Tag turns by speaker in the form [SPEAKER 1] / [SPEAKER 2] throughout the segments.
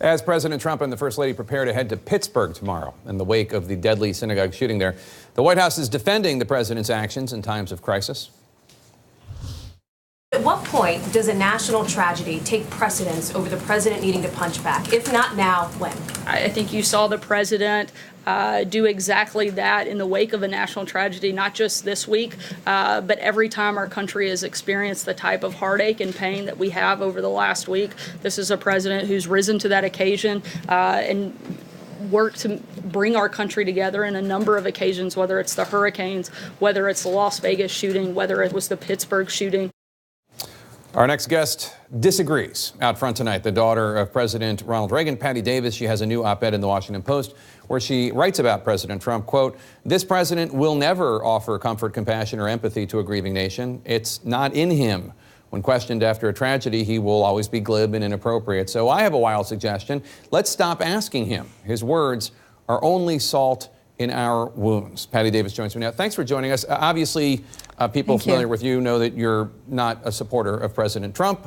[SPEAKER 1] As President Trump and the First Lady prepare to head to Pittsburgh tomorrow in the wake of the deadly synagogue shooting there, the White House is defending the president's actions in times of crisis.
[SPEAKER 2] At what point does a national tragedy take precedence over the president needing to punch back? If not now, when?
[SPEAKER 3] I think you saw the president do exactly that in the wake of a national tragedy, not just this week, but every time our country has experienced the type of heartache and pain that we have over the last week. This is a president who's risen to that occasion and worked to bring our country together in a number of occasions, whether it's the hurricanes, whether it's the Las Vegas shooting, whether it was the Pittsburgh shooting.
[SPEAKER 1] Our next guest disagrees. Out front tonight, the daughter of President Ronald Reagan, Patti Davis. She has a new op-ed in the Washington Post where she writes about President Trump, quote, "This president will never offer comfort, compassion, or empathy to a grieving nation. It's not in him. When questioned after a tragedy, he will always be glib and inappropriate. So I have a wild suggestion. Let's stop asking him. His words are only salt in our wounds." Patti Davis joins me now. Thanks for joining us. Obviously, people familiar with you know that you're not a supporter of President Trump.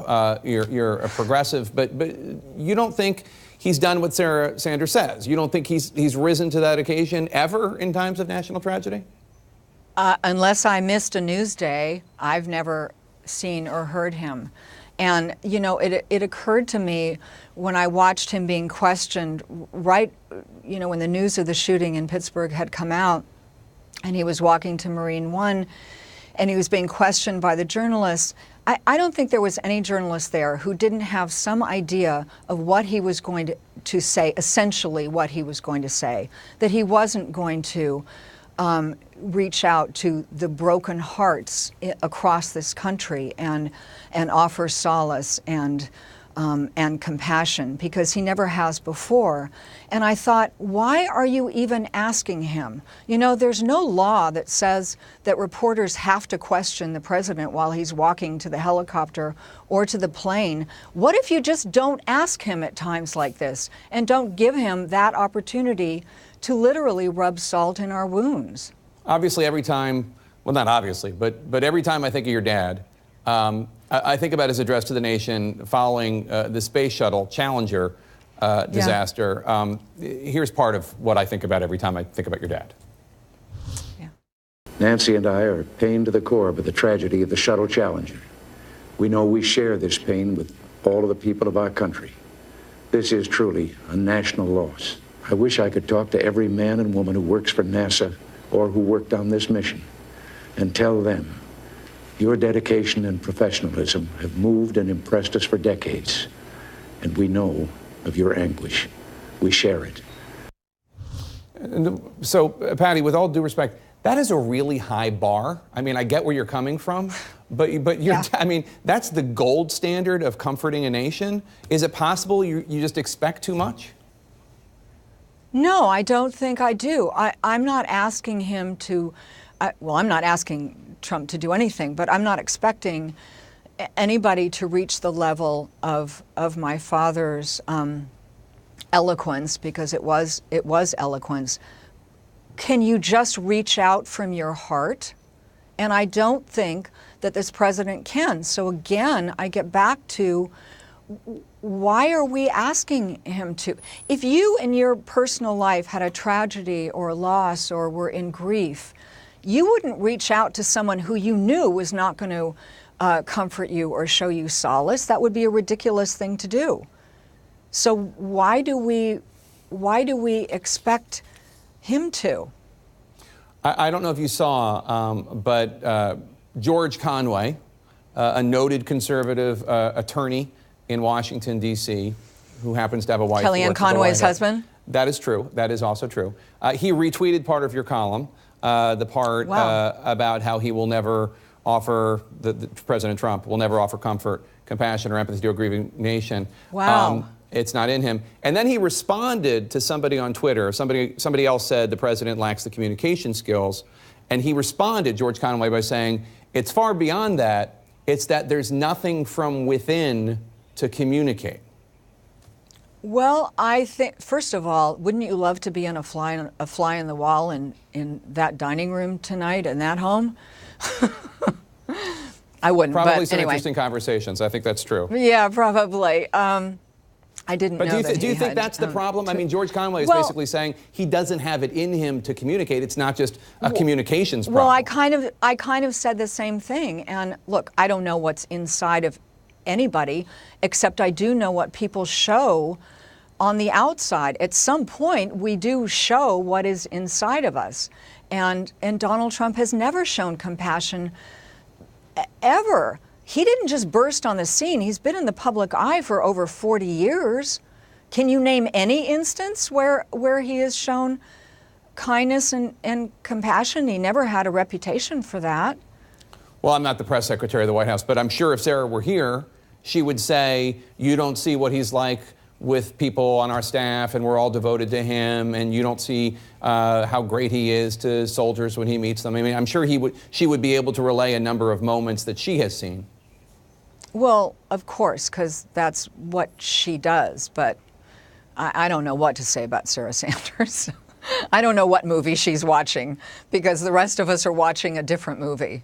[SPEAKER 1] You're a progressive, but you don't think he's done what Sarah Sanders says. You don't think he's risen to that occasion ever in times of national tragedy?
[SPEAKER 4] Unless I missed a news day, I've never seen or heard him. And, you know, it occurred to me when I watched him being questioned right, you know, when the news of the shooting in Pittsburgh had come out and he was walking to Marine One and he was being questioned by the journalists. I don't think there was any journalist there who didn't have some idea of what he was going to say, essentially what he was going to say, that he wasn't going to reach out to the broken hearts across this country and offer solace and compassion, because he never has before. And I thought, why are you even asking him? You know, there's no law that says that reporters have to question the president while he's walking to the helicopter or to the plane. What if you just don't ask him at times like this and don't give him that opportunity to literally rub salt in our wounds?
[SPEAKER 1] Obviously, every time, well, not obviously, but every time I think of your dad, I think about his address to the nation following the space shuttle Challenger disaster. Here's part of what I think about every time I think about your dad.
[SPEAKER 4] Yeah.
[SPEAKER 5] Nancy and I are pained to the core by the tragedy of the shuttle Challenger. We know we share this pain with all of the people of our country. This is truly a national loss. I wish I could talk to every man and woman who works for NASA or who worked on this mission and tell them your dedication and professionalism have moved and impressed us for decades, and we know of your anguish. We share it.
[SPEAKER 1] So, Patti, with all due respect, that is a really high bar. I mean, I get where you're coming from, but you're, I mean, that's the gold standard of comforting a nation. Is it possible you just expect too much?
[SPEAKER 4] No, I don't think I do. I'm not asking him to, well, I'm not asking Trump to do anything, but I'm not expecting anybody to reach the level of my father's eloquence, because it was eloquence. Can you just reach out from your heart? And I don't think that this president can. So again, I get back to, why are we asking him to? If you in your personal life had a tragedy or a loss or were in grief, you wouldn't reach out to someone who you knew was not going to comfort you or show you solace. That would be a ridiculous thing to do. So why do we expect him to?
[SPEAKER 1] I don't know if you saw, but George Conway, a noted conservative attorney in Washington, D.C., who happens to have a wife.
[SPEAKER 4] Kellyanne Conway's husband?
[SPEAKER 1] That is true. That is also true. He retweeted part of your column, the part about how he will never offer, President Trump will never offer comfort, compassion, or empathy to a grieving nation.
[SPEAKER 4] Wow.
[SPEAKER 1] It's not in him. And then he responded to somebody on Twitter. Somebody else said the president lacks the communication skills. And he responded, George Conway, by saying, it's far beyond that. It's that there's nothing from within to communicate.
[SPEAKER 4] Well, I think, first of all, wouldn't you love to be a fly on the wall in that dining room tonight in that home? I wouldn't.
[SPEAKER 1] Probably
[SPEAKER 4] but
[SPEAKER 1] some
[SPEAKER 4] anyway.
[SPEAKER 1] Interesting conversations. I think that's true.
[SPEAKER 4] Yeah, probably. I didn't
[SPEAKER 1] But
[SPEAKER 4] know
[SPEAKER 1] do you think that's the problem? I mean, George Conway is basically saying he doesn't have it in him to communicate. It's not just a communications problem.
[SPEAKER 4] Well, I kind of said the same thing. And look, I don't know what's inside of anybody, except I do know what people show on the outside. At some point, we do show what is inside of us. And Donald Trump has never shown compassion, ever. He didn't just burst on the scene. He's been in the public eye for over 40 years. Can you name any instance where he has shown kindness and compassion? He never had a reputation for that.
[SPEAKER 1] Well, I'm not the press secretary of the White House, but I'm sure if Sarah were here, she would say, you don't see what he's like with people on our staff, and we're all devoted to him, and you don't see how great he is to soldiers when he meets them. I mean, I'm sure she would be able to relay a number of moments that she has seen.
[SPEAKER 4] Well, of course, because that's what she does. But I don't know what to say about Sarah Sanders. I don't know what movie she's watching, because the rest of us are watching a different movie.